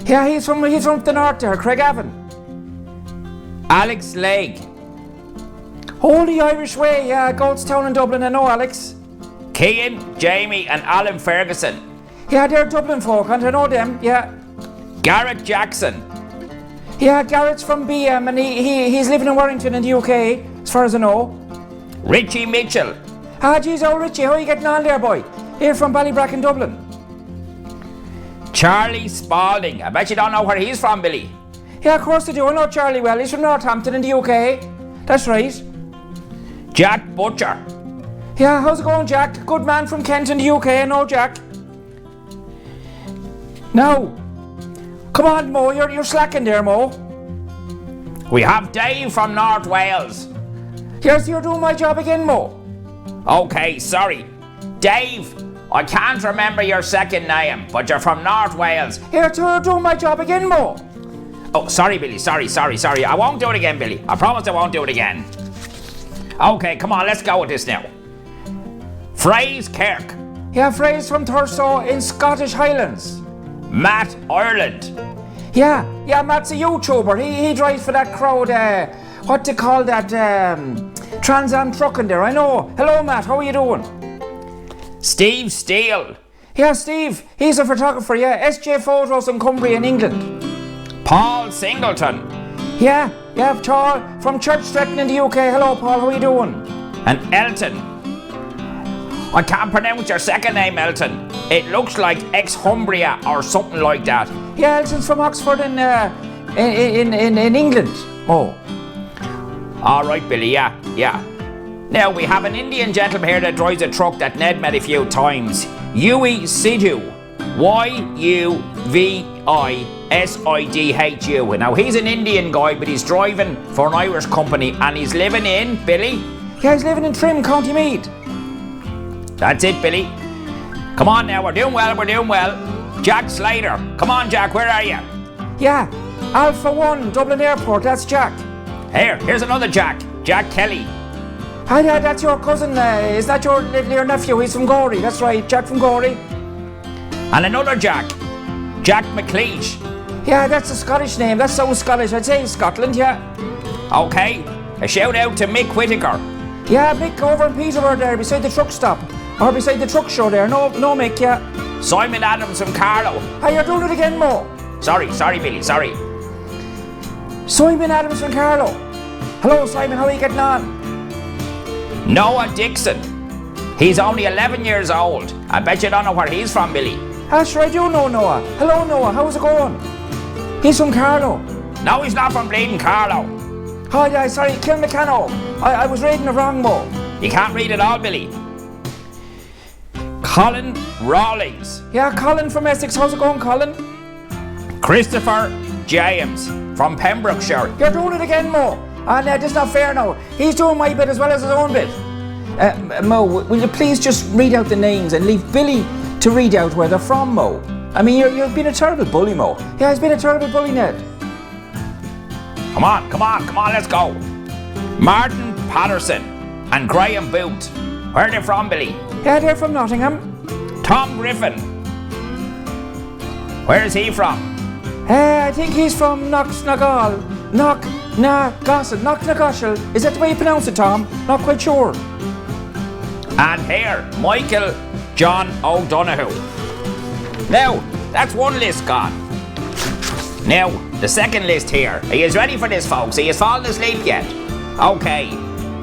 [SPEAKER 5] Yeah, he's from the north there, Craigavon.
[SPEAKER 3] Alex Legg.
[SPEAKER 5] Oh, the Irish way, yeah, Goldstown in Dublin, I know Alex.
[SPEAKER 3] Cian, Jamie and Alan Ferguson.
[SPEAKER 5] Yeah, they're Dublin folk, and I know them, yeah.
[SPEAKER 3] Garrett Jackson.
[SPEAKER 5] Yeah, Garrett's from BM, and he's living in Warrington in the UK, as far as I know.
[SPEAKER 3] Richie Mitchell.
[SPEAKER 5] Ah, geez, oh Richie, how are you getting on there, boy? Here from Ballybracken, Dublin.
[SPEAKER 3] Charlie Spalding. I bet you don't know where he's from, Billy.
[SPEAKER 5] Yeah, of course I do. I know Charlie well. He's from Northampton in the UK. That's right.
[SPEAKER 3] Jack Butcher.
[SPEAKER 5] Yeah, how's it going, Jack? Good man from Kent in the UK. I know Jack. Now, come on, Mo. You're slacking there, Mo.
[SPEAKER 3] We have Dave from North Wales.
[SPEAKER 5] Yes, you're doing my job again, Mo.
[SPEAKER 3] Okay, sorry. Dave, I can't remember your second name, but you're from North Wales.
[SPEAKER 5] Here, you're doing my job again, Mo.
[SPEAKER 3] Oh, sorry, Billy. Sorry. I won't do it again, Billy. I promise I won't do it again. Okay, come on, let's go with this now. Fraser Kirk.
[SPEAKER 5] Yeah, Fraser from Thurso in Scottish Highlands.
[SPEAKER 3] Matt Ireland.
[SPEAKER 5] Yeah, Matt's a YouTuber. He drives for that crowd, what they call that, Trans Am trucking there, I know. Hello, Matt, how are you doing?
[SPEAKER 3] Steve Steele.
[SPEAKER 5] Yeah, Steve, he's a photographer, yeah. SJ Photos in Cumbria in England.
[SPEAKER 3] Paul Singleton.
[SPEAKER 5] Yeah, Paul from Church Stretton in the UK. Hello, Paul, how are you doing?
[SPEAKER 3] And Elton. I can't pronounce your second name, Elton. It looks like ex-Humbria or something like that.
[SPEAKER 5] Yeah, Elton's from Oxford in England. Oh.
[SPEAKER 3] All right, Billy, yeah. Now, we have an Indian gentleman here that drives a truck that Ned met a few times. Yui Sidhu. YUVISIDHU. Now, he's an Indian guy, but he's driving for an Irish company, and he's living in, Billy?
[SPEAKER 5] Yeah, he's living in Trim, County Meath.
[SPEAKER 3] That's it, Billy. Come on now, we're doing well. Jack Slater. Come on, Jack, where are you?
[SPEAKER 5] Yeah, Alpha 1, Dublin Airport, that's Jack.
[SPEAKER 3] Here's another Jack. Jack Kelly.
[SPEAKER 5] Hi, Dad, that's your cousin. Is that your nephew? He's from Gorey. That's right, Jack from Gorey.
[SPEAKER 3] And another Jack. Jack McLeish.
[SPEAKER 5] Yeah, that's a Scottish name. That sounds Scottish. I'd say Scotland, yeah.
[SPEAKER 3] Okay. A shout out to Mick Whittaker.
[SPEAKER 5] Yeah, Mick over in Peterborough there, beside the truck stop. Or beside the truck show there. No, Mick, yeah.
[SPEAKER 3] Simon Adams from Carlow.
[SPEAKER 5] Hi, you're doing it again, Mo.
[SPEAKER 3] Sorry, Billy, sorry.
[SPEAKER 5] Simon Adams from Carlow. Hello, Simon, how are you getting on?
[SPEAKER 3] Noah Dixon. He's only 11 years old. I bet you don't know where he's from, Billy.
[SPEAKER 5] Sure, I do know Noah. Hello, Noah, how's it going? He's from Carlow.
[SPEAKER 3] No, he's not from bleeding Carlow.
[SPEAKER 5] Hi, yeah, sorry, Kilmacano. I was reading it wrong, Mo.
[SPEAKER 3] You can't read it all, Billy. Colin Rawlings.
[SPEAKER 5] Yeah, Colin from Essex. How's it going, Colin?
[SPEAKER 3] Christopher James from Pembrokeshire.
[SPEAKER 5] You're doing it again, Mo. And that's not fair now. He's doing my bit as well as his own bit. Mo, will you please just read out the names and leave Billy to read out where they're from, Mo? I mean, you've been a terrible bully, Mo. Yeah, he's been a terrible bully, Ned.
[SPEAKER 3] Come on, let's go. Martin Patterson and Graham Booth. Where are they from, Billy?
[SPEAKER 5] Yeah, they're from Nottingham.
[SPEAKER 3] Tom Griffin. Where is he from?
[SPEAKER 5] I think he's from Knocknagoshel. Is that the way you pronounce it, Tom? Not quite sure.
[SPEAKER 3] And here, Michael John O'Donoghue. Now, that's one list gone. Now, the second list here. Are you ready for this, folks? Are you falling asleep yet? Okay.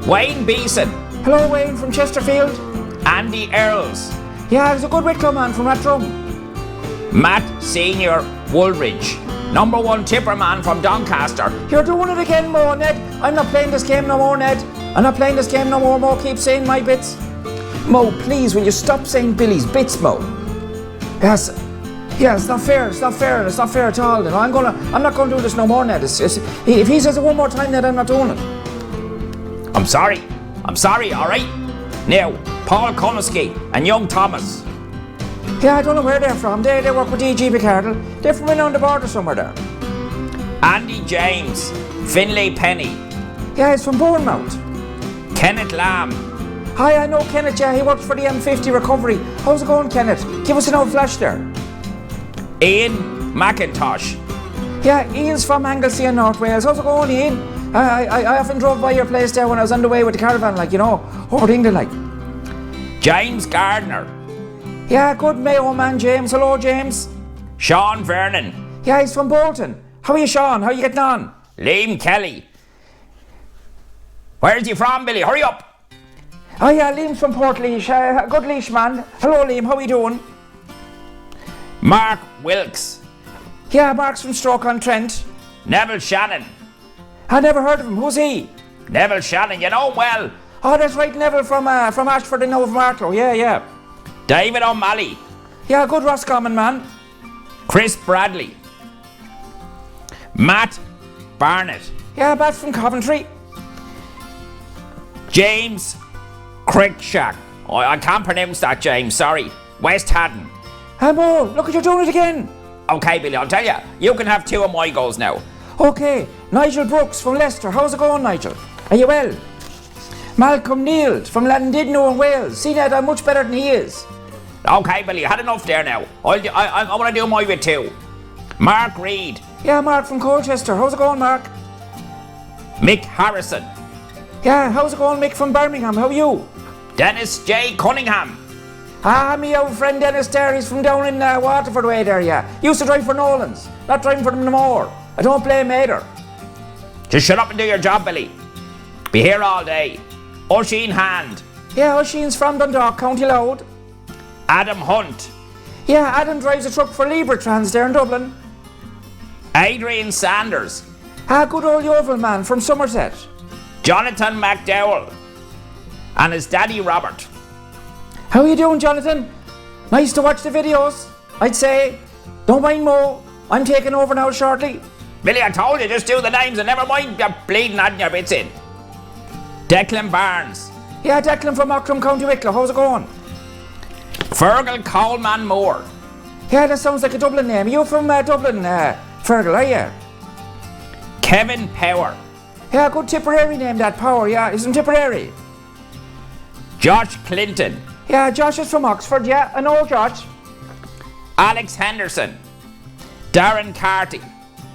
[SPEAKER 3] Wayne Beeson.
[SPEAKER 5] Hello, Wayne from Chesterfield.
[SPEAKER 3] Andy Earls.
[SPEAKER 5] Yeah, he's a good Wicklow man from Rathdrum.
[SPEAKER 3] Matt Senior Woolridge. Number 1 tipper man from Doncaster.
[SPEAKER 5] You're doing it again, Mo, Ned. I'm not playing this game no more, Ned. I'm not playing this game no more, Mo. Keep saying my bits. Mo, please, will you stop saying Billy's bits, Mo? Yes, it's not fair. It's not fair at all. You know, I'm not gonna do this no more, Ned. If he says it one more time, Ned, I'm not doing it.
[SPEAKER 3] I'm sorry, all right? Now, Paul Conisky and young Thomas.
[SPEAKER 5] Yeah, I don't know where they're from. They work with DG McArdle. They're from in on the border somewhere there.
[SPEAKER 3] Andy James, Finlay Penny.
[SPEAKER 5] Yeah, he's from Bournemouth.
[SPEAKER 3] Kenneth Lamb.
[SPEAKER 5] Hi, I know Kenneth, yeah, he works for the M50 Recovery. How's it going, Kenneth? Give us an old flash there.
[SPEAKER 3] Ian McIntosh.
[SPEAKER 5] Yeah, Ian's from Anglesey in North Wales. How's it going, Ian? I often drove by your place there when I was on the way with the caravan, like, you know, over to England, like.
[SPEAKER 3] James Gardner.
[SPEAKER 5] Yeah, good Mayo man, James. Hello, James.
[SPEAKER 3] Sean Vernon.
[SPEAKER 5] Yeah, he's from Bolton. How are you, Sean? How are you getting on?
[SPEAKER 3] Liam Kelly. Where's he from, Billy? Hurry up.
[SPEAKER 5] Oh yeah, Liam's from Portlaoise. Good Laois man. Hello, Liam. How are you doing?
[SPEAKER 3] Mark Wilkes.
[SPEAKER 5] Yeah, Mark's from Stoke-on-Trent.
[SPEAKER 3] Neville Shannon.
[SPEAKER 5] I never heard of him. Who's he?
[SPEAKER 3] Neville Shannon, you know him well.
[SPEAKER 5] Oh, that's right, Neville from Ashford and Nova Marklow. Yeah.
[SPEAKER 3] David O'Malley.
[SPEAKER 5] Yeah, good Roscommon man.
[SPEAKER 3] Chris Bradley. Matt Barnett.
[SPEAKER 5] Yeah, Matt from Coventry.
[SPEAKER 3] James Crickshack. Oh, I can't pronounce that, James, sorry. West Haddon.
[SPEAKER 5] Mo, look at you doing it again.
[SPEAKER 3] Okay, Billy, I'll tell you. You can have 2 of my goals now.
[SPEAKER 5] Okay, Nigel Brooks from Leicester. How's it going, Nigel? Are you well? Malcolm Neal from Llandudno in Wales. See that, I'm much better than he is.
[SPEAKER 3] Okay, Billy, you had enough there now. I want to do my bit too. Mark Reid.
[SPEAKER 5] Yeah, Mark from Colchester. How's it going, Mark?
[SPEAKER 3] Mick Harrison.
[SPEAKER 5] Yeah, how's it going, Mick from Birmingham? How are you?
[SPEAKER 3] Dennis J. Cunningham.
[SPEAKER 5] Me old friend Dennis there, he's from down in Waterford way there, yeah. Used to drive for Nolan's. Not driving for them no more. I don't blame him either.
[SPEAKER 3] Just shut up and do your job, Billy. Be here all day. Oisin Hand.
[SPEAKER 5] Yeah, Oisin's from Dundalk, County Loud.
[SPEAKER 3] Adam Hunt.
[SPEAKER 5] Yeah, Adam drives a truck for Libertrans there in Dublin.
[SPEAKER 3] Adrian Sanders.
[SPEAKER 5] Good old Yeovil man from Somerset.
[SPEAKER 3] Jonathan McDowell. And his daddy Robert.
[SPEAKER 5] How are you doing, Jonathan? Nice to watch the videos, I'd say. Don't mind Mo, I'm taking over now shortly.
[SPEAKER 3] Billy, I told you, just do the names and never mind your bleeding adding your bits in. Declan Barnes.
[SPEAKER 5] Yeah, Declan from Mockram, County Wicklow. How's it going?
[SPEAKER 3] Fergal Coleman Moore.
[SPEAKER 5] Yeah, that sounds like a Dublin name. Are you from Dublin, Fergal, are you?
[SPEAKER 3] Kevin Power.
[SPEAKER 5] Yeah, good Tipperary name, that Power, yeah. He's from Tipperary.
[SPEAKER 3] Josh Clinton.
[SPEAKER 5] Yeah, Josh is from Oxford, yeah. I know Josh.
[SPEAKER 3] Alex Henderson. Darren Carty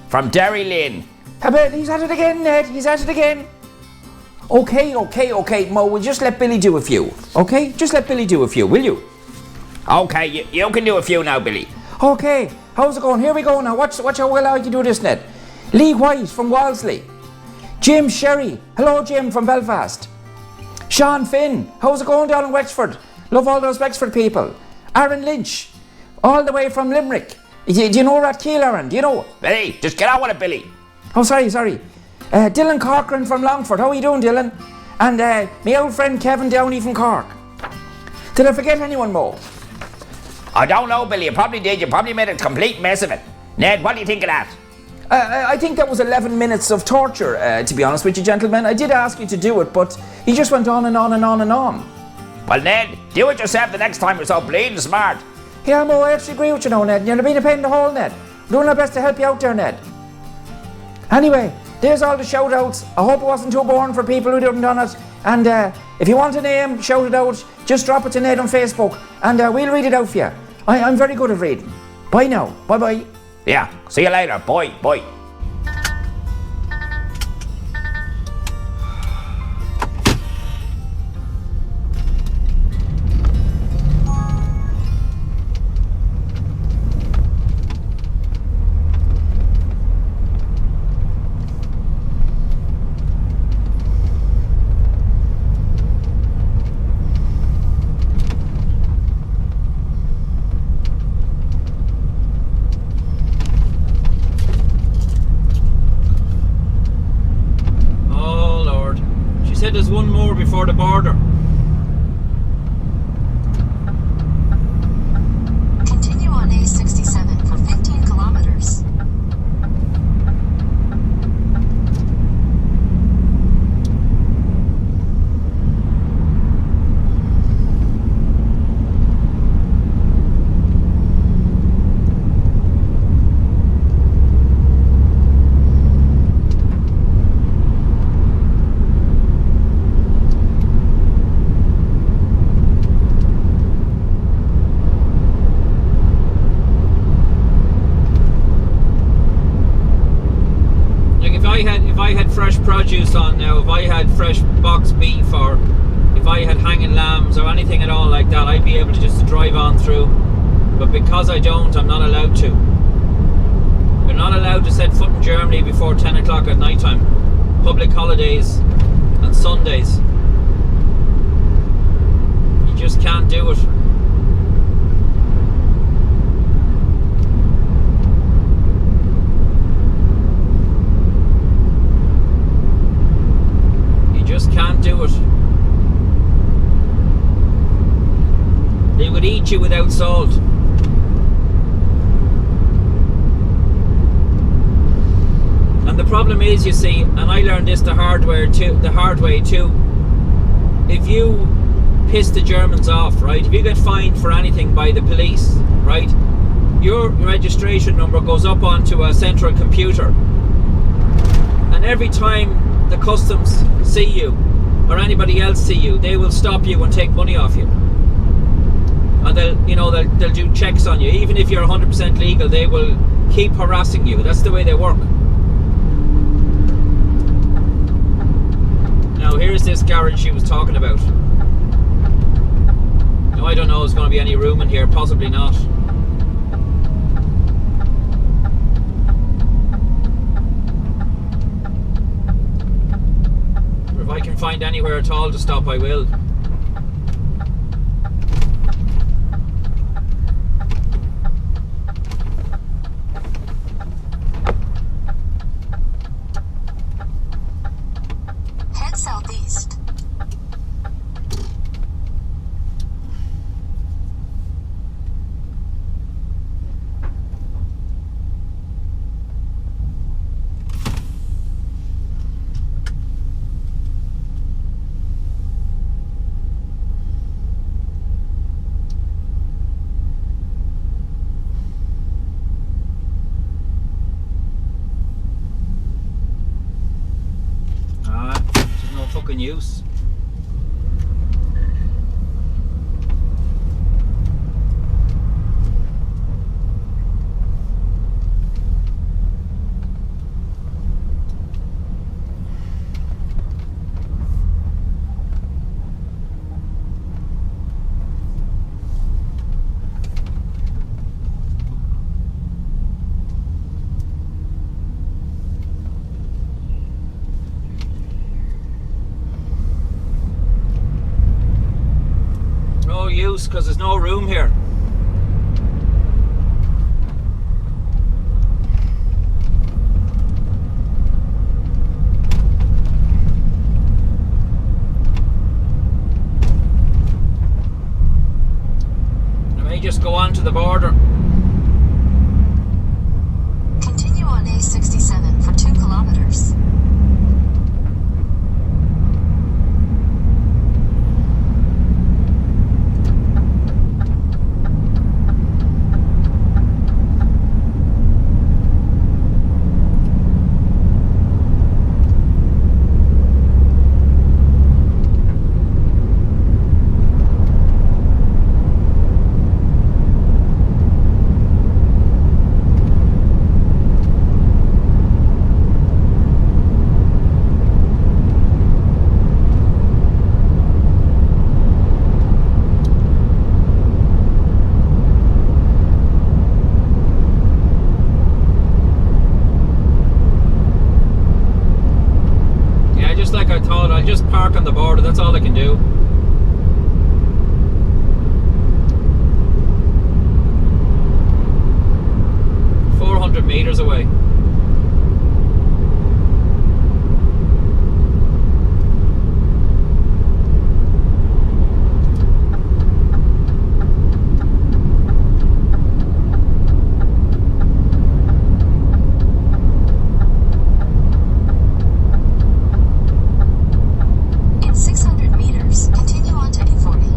[SPEAKER 3] from Derry Lane.
[SPEAKER 5] He's at it again, Ned. He's at it again. Okay. Mo, we'll just let Billy do a few. Okay? Just let Billy do a few, will you?
[SPEAKER 3] Okay, you can do a few now, Billy.
[SPEAKER 5] Okay. How's it going? Here we go now. Watch how well I can do this, Ned. Lee White from Walsley. Jim Sherry. Hello, Jim from Belfast. Sean Finn. How's it going down in Wexford? Love all those Wexford people. Aaron Lynch. All the way from Limerick. Do you know Rathkeil, Aaron? Do you know?
[SPEAKER 3] Billy, just get on with it, Billy.
[SPEAKER 5] Oh, sorry. Dylan Corcoran from Longford. How are you doing, Dylan? And my old friend Kevin Downey from Cork. Did I forget anyone, Mo?
[SPEAKER 3] I don't know, Billy. You probably did. You probably made a complete mess of it. Ned, what do you think of that?
[SPEAKER 5] I think that was 11 minutes of torture, to be honest with you, gentlemen. I did ask you to do it, but he just went on and on and on and on.
[SPEAKER 3] Well, Ned, do it yourself the next time you're so bleeding smart.
[SPEAKER 5] Yeah, Mo, I actually agree with you now, Ned. You're being a pain in the hole, Ned. We're doing our best to help you out there, Ned. Anyway, there's all the shout-outs. I hope it wasn't too boring for people who didn't done it. And if you want a name, shout it out. Just drop it to Ned on Facebook, and we'll read it out for you. I'm very good at reading. Bye now. Bye-bye.
[SPEAKER 3] Yeah, see you later. Bye.
[SPEAKER 1] There's one more before the border.
[SPEAKER 2] Continue on A67 for 15 kilometers.
[SPEAKER 1] If I had fresh produce on now, if I had fresh box beef, or if I had hanging lambs or anything at all like that, I'd be able to just drive on through. But because I don't, I'm not allowed to. You're not allowed to set foot in Germany before 10 o'clock at night time. Public holidays and Sundays. You just can't do it. Just can't do it. They would eat you without salt. And the problem is, you see, and I learned this the hard way too. If you piss the Germans off, right? If you get fined for anything by the police, right? Your registration number goes up onto a central computer, and every time the customs see you or anybody else see you, they will stop you and take money off you, and they'll do checks on you. Even if you're 100% legal, they will keep harassing you. That's the way they work. Now here's this garage she was talking about. Now I don't know if there's going to be any room in here, possibly not. If I can find anywhere at all to stop, I will.
[SPEAKER 2] Head southeast.
[SPEAKER 1] fucking use. No use, because there's no room here. I may just go on to the border.
[SPEAKER 2] Continue on A67 for 2 kilometers.
[SPEAKER 1] Like I thought, I'll just park on the border, that's all I can do. $400 away.
[SPEAKER 2] In 600 meters, continue on to A40.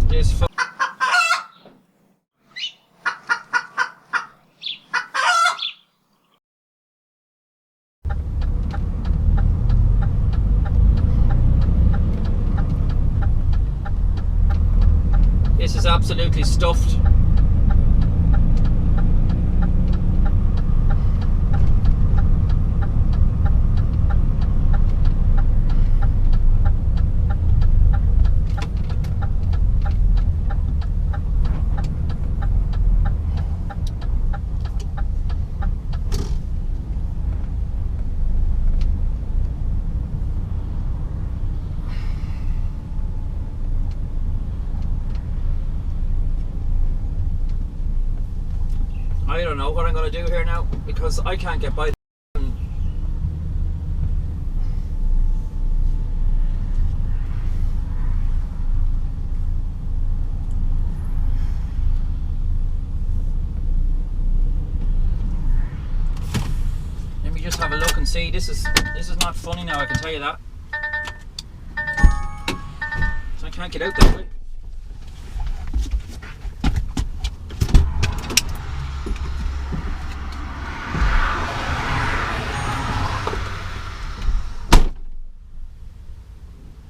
[SPEAKER 1] This This is absolutely stuffed. I don't know what I'm going to do here now because I can't get by. Let me just have a look and see. This is not funny now, I can tell you that. So I can't get out that way.